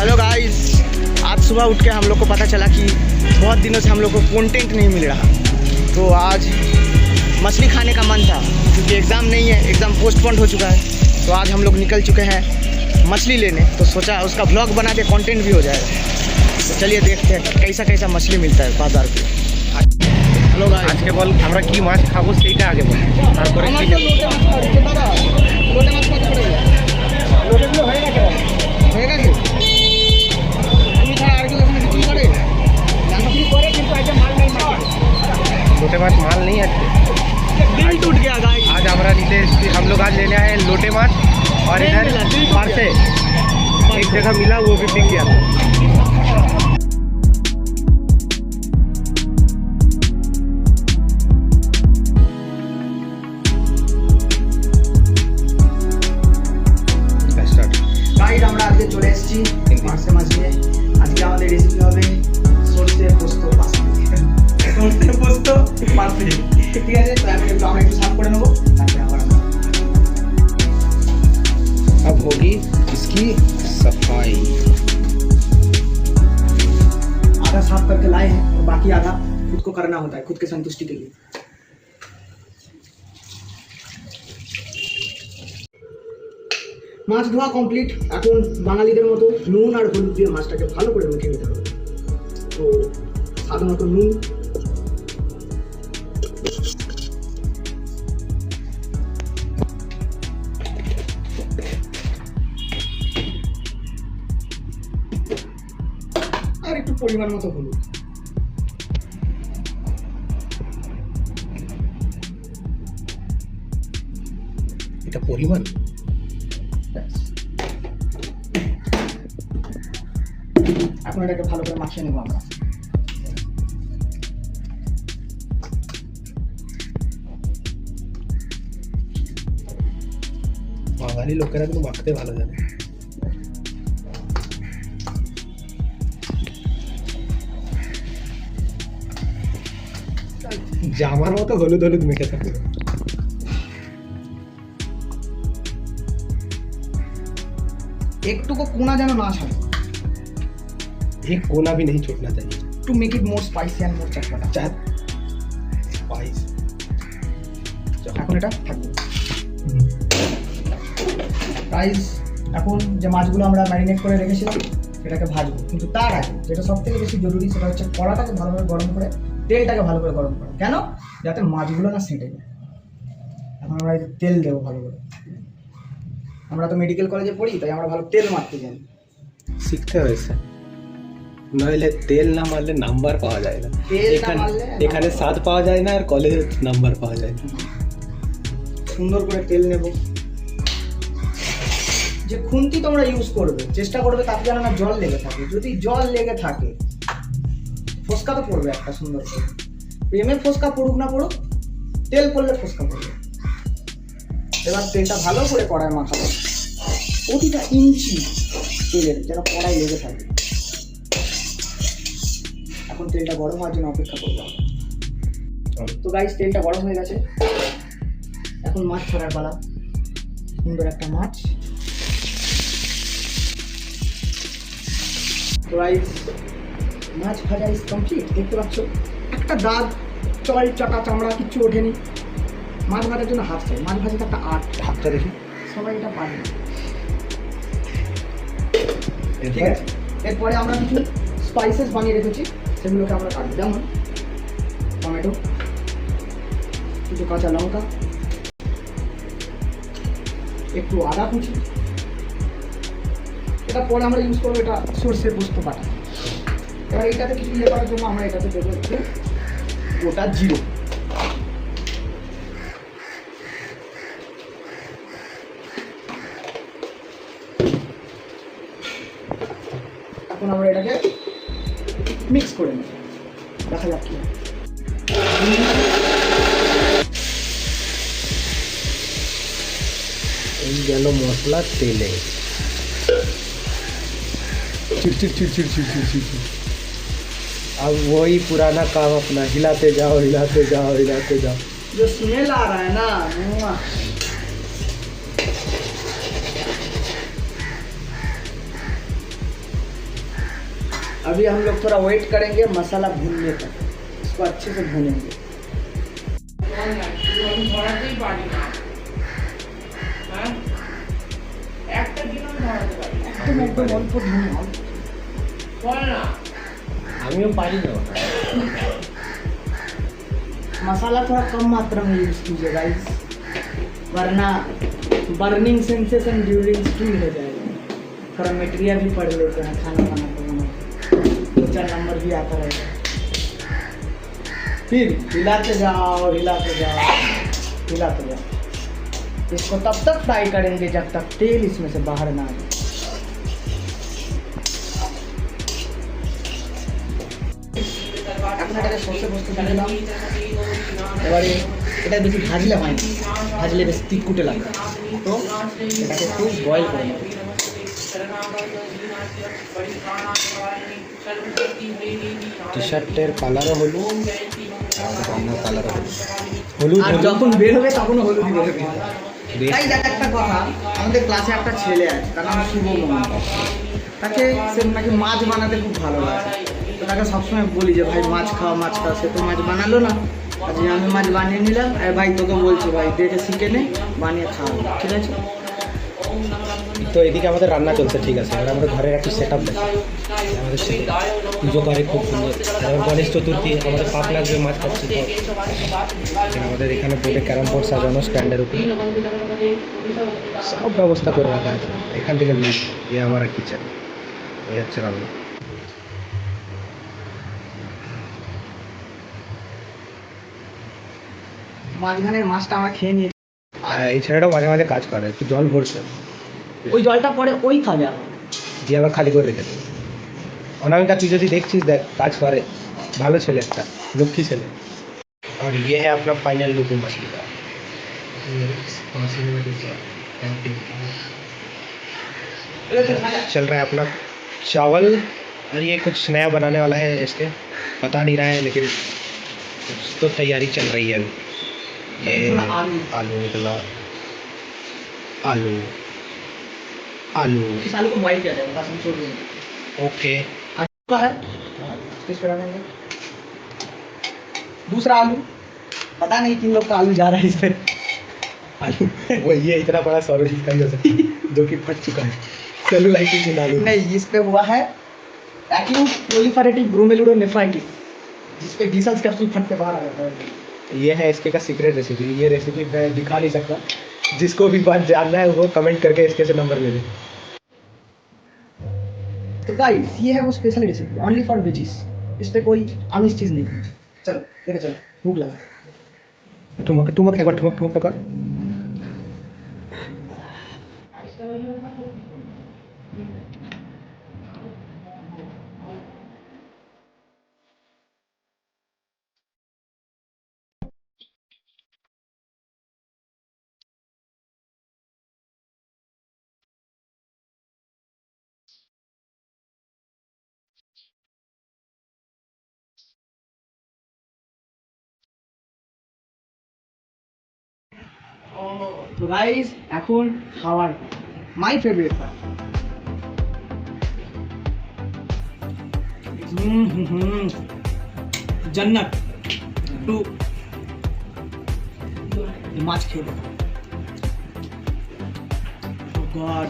Hello guys, आज सुबह उठ के हम लोग को पता चला कि बहुत दिनों से हम लोग को कंटेंट नहीं मिल रहा, तो आज मछली खाने का मन था क्योंकि एग्ज़ाम नहीं है, एग्ज़ाम पोस्टपोन हो चुका है। तो आज हम लोग निकल चुके हैं मछली लेने, तो सोचा उसका ब्लॉग बना के कंटेंट भी हो जाएगा। तो चलिए देखते हैं कैसा कैसा मछली मिलता है बाजार पे। हेलो गाइस, आज के बल আমরা কি মাছ খাবো সেইটা আগে বল, তারপরে কি নেব। লোটে মাছ কত করে? লোটেগুলো হয়ে গেছে, হয়ে গেছে। তুমি ছাড়া আর কি ওখানে বিক্রি করে? বিক্রি করে কিন্তু আজকে মাল নেই মার্কেটে। लोटे माछ माल नहीं है। दिल टूट गया गाइस। आज हमारा नीचे हम लोग आज लेने आए लोटे माछ और इधर पारसे एक जगह मिला, वो भी बिक गया था। গাইড আমরা আজকে চলে এসেছি পার্সে মাছ নিয়ে। আজকে আমাদের রেসিপি হবে সরষে পোস্ত পাস্তা, সরষে পোস্ত পাস্তা। ঠিক আছে, তো আমরা একটু সাফ করে নেবো, তারপরে আবার अब होगी इसकी सफाई। आधा साफ करके लाए हैं और बाकी आधा खुद को करना होता है, खुद के संतुष्टि के लिए। মাছ ধোয়া কমপ্লিট। এখন বাঙালিদের মতো নুন আর হলুদ দিয়ে মাছটাকে ভালো করে মেখে নিতে হবে। তো সাধারণত নুন, আর একটু পরিমাণ মতো হলুদ। এটা পরিমাণ। এখন এটাকে ভালো করে মাখিয়ে নেবো আমরা। বাঙালি লোকেরা কিন্তু মাখতে ভালো জানে। জামার মতো হলুদ হলুদ মেখে থাকে। একটুকু কোনা যেন না ছাড়ে। एक कोना भी नहीं छूटना चाहिए। To make it more spicy and more चटपटा। स्पाइस এখন এটা থাকবে। গাইস, এখন যে মাছগুলো আমরা ম্যারিনেট করে রেখেছিলাম এটাকে ভাজবো, কিন্তু তার আগে যেটা সবথেকে বেশি জরুরি সেটা হচ্ছে কড়াটাকে ভালোভাবে গরম করে, তেলটাকে ভালো করে গরম করা। কেন? যাতে মাছগুলো না সেঁটে যায়। এখন আমরা এই তেল দেবো ভালো করে। আমরা তো মেডিকেল কলেজে পড়ি, তাই আমরা ভালো তেল মারতে জানি। শিখতে হয়েছে, নইলে তেল না মারলে নাম্বার পাওয়া যায় না। এখানে স্বাদ পাওয়া যায় না আর কলেজে নাম্বার পাওয়া যায় না। সুন্দর করে তেল নেব। যে খুন্তি তোমরা ইউজ করবে চেষ্টা করবে তাতে যেন না জল লেগে থাকে। যদি জল লেগে থাকে ফোসকা তো পড়বে একটা সুন্দর করে। প্রেমে ফোসকা পড়ুক না পড়ুক, তেল পড়লে ফোসকা পড়বে। এবার তেলটা ভালো করে কড়ায় মাখাবো, প্রতিটা ইঞ্চি তেলের যেন কড়াই লেগে থাকে। এখন তেলটা গরম হওয়ার জন্য অপেক্ষা করবো। তো গাইস, তেলটা গরম হয়ে গেছে, এখন মাছ ছাড়ার পালা। সুন্দর একটা মাছ। তো গাইস, মাছ ভাজা ইজ কমপ্লিট। দেখতে পাচ্ছ একটা দাগ, চল চাটা চামড়া কিচ্ছু ওঠেনি। মাছ ভাজার জন্য হাত চাই, মাছ ভাজাতে একটা আর্ট। হাতটা দেখি, সবাই এটা পারে। ঠিক আছে, এরপরে আমরা কিছু স্পাইসেস বানিয়ে রেখেছি, সেগুলোকে আমরা কাটবো। যেমন টমেটো, কিছু কাঁচা লঙ্কা, একটু আদা কুচি। এটা পরে আমরা ইউজ করবো, এটা সর্ষে পোস্ত বাটা। এবার এটাতে কিছু ইয়ে করার জন্য আমরা এটাতে দেবো একটু গোটা জিরো। এখন আমরা এটাকে মিক্স করে নেব, দেখা যাক কি। এই গেল মশলা তেলে। चिड़चिड़ चिड़चिड़ चिड़चिड़ चिड़चिड़। अब वही पुराना काम अपना, हिलाते जाओ हिलाते जाओ हिलाते जाओ। जो स्मेल आ रहा है ना, अभी हम लोग थोड़ा वेट करेंगे मसाला भूनने तक, इसको अच्छे से भूनेंगे। एकदम अल्प भून, আমিও পারি না। मसाला थोड़ा कम मात्रा में यूज कीजिए गाइस, वरना बर्निंग सेंसेशन ड्यूरिंग स्टीम हो जाएगा। थोड़ा मटेरियल भी पढ़ लेते हैं खाना बनाते हैं, 2-4 नंबर भी आता रहेगा। फिर हिलाते जाओ हिलाते जाओ हिलाते जाओ। इसको तब तक फ्राई करेंगे जब तक तेल इसमें से बाहर ना आए। আপনাদের সরষে পোস্ত দিয়ে দিলাম। এবারে এটা বেশি ভাজলে হয় না, ভাজলে বেশি তিতকুটে লাগে, তো এটাকে একটু বয়েল করে নেব। টি-শার্টের কালারও হলুদ, রান্নার কালারও হলুদ। আর যখন বের হবে তখন হলুদ বের হবে। তাই দেখ একটা কথা, আমাদের ক্লাসে একটা ছেলে আছে, তার নাম শুভ মন্ডল। তাকে সে নাকি মাছ বানাতে খুব ভালো লাগে, তো তাকে সবসময় বলি যে ভাই মাছ খাও মাছ খাও, সে তো মাছ বানালো না, আজকে আমি মাছ বানিয়ে নিলাম। আর ভাই তোকে বলছি ভাই দেখে শিখে নে, বানিয়ে খাও, ঠিক আছে? তো এদিকে আমাদের রান্না চলছে, ঠিক আছে। এবার আমাদের ঘরের একটু সেট আপ দেখো, আমাদের পুজো করে খুব সুন্দর। এবার গণেশ চতুর্থী, আমাদের পাপ লাগবে মাছ খাচ্ছি। তো আমাদের এখানে বোর্ডে ক্যারাম বোর্ড সাজানো স্ট্যান্ডের উপরে, সব ব্যবস্থা করে রাখা আছে। এখান থেকে এ আমার কিচেন, এই হচ্ছে রান্না। মাঝখানের মাছটা আমরা খেয়ে নিয়েছি, এই ছেলেটাও মাঝে মাঝে কাজ করে, একটু জল ভরছে, ওই জলটা পরে ওই খাবে। দিয়ে আবার খালি করে রেখে দেবে। অনামিকা তুই যদি দেখছিস দেখ, কাজ করে, ভালো ছেলে, একটা লক্ষ্মী ছেলে। और ये है अपना फाइनल लुक मछली का। चल रहा है अपना चावल, और ये कुछ नया बनाने वाला है, इसके पता नहीं रहा है, लेकिन तो तैयारी चल रही है अभी। ये आलू निकला, आलू आलू इस आलू को बॉईल किया जाएगा, बस हम छोड़ देंगे। ओके। का है इस पर डालेंगे दूसरा आलू, पता नहीं किन लोग का आलू जा रहा है इस पर। आलू वो ये इतना बड़ा सॉलिड का जो कि फट चुका है, सेलुलाइटिस इन आलू। नहीं, इस पे हुआ है एक्यूट प्रोलिफरेटिव ग्लोमेरुलोनेफ्राइटिस, जिस पे B-cells कैप्सूल फट के बाहर आ जाता है। ये है इसके का सीक्रेट रेसिपी। ये रेसिपी मैं दिखा नहीं सकता, जिसको भी बात जानना है वो कमेंट करके इसके से नंबर ले ले। तो गाइस ये है वो special recipe only for veggies, इस पे कोई आमिष चीज नहीं। चलो लेके चलो, भूख लगा। ठुमक ठुमक एक बार ठुमक ठुमक कर। তো গাইস এখন খাওয়ার মাই ফেভারিট পার্ট। জান্নাত টু মাছ খেয়ে দেখো। গড,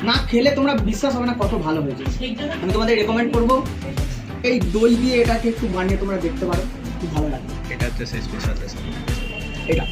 না খেলে তোমরা বিশ্বাস হবে না কত ভালো হয়েছে। আমি তোমাদের রেকমেন্ড করবো এই দই দিয়ে এটাকে একটু বানিয়ে তোমরা দেখতে পারো, খুব ভালো লাগে। এটা হচ্ছে স্পেশাল রেসিপি এটা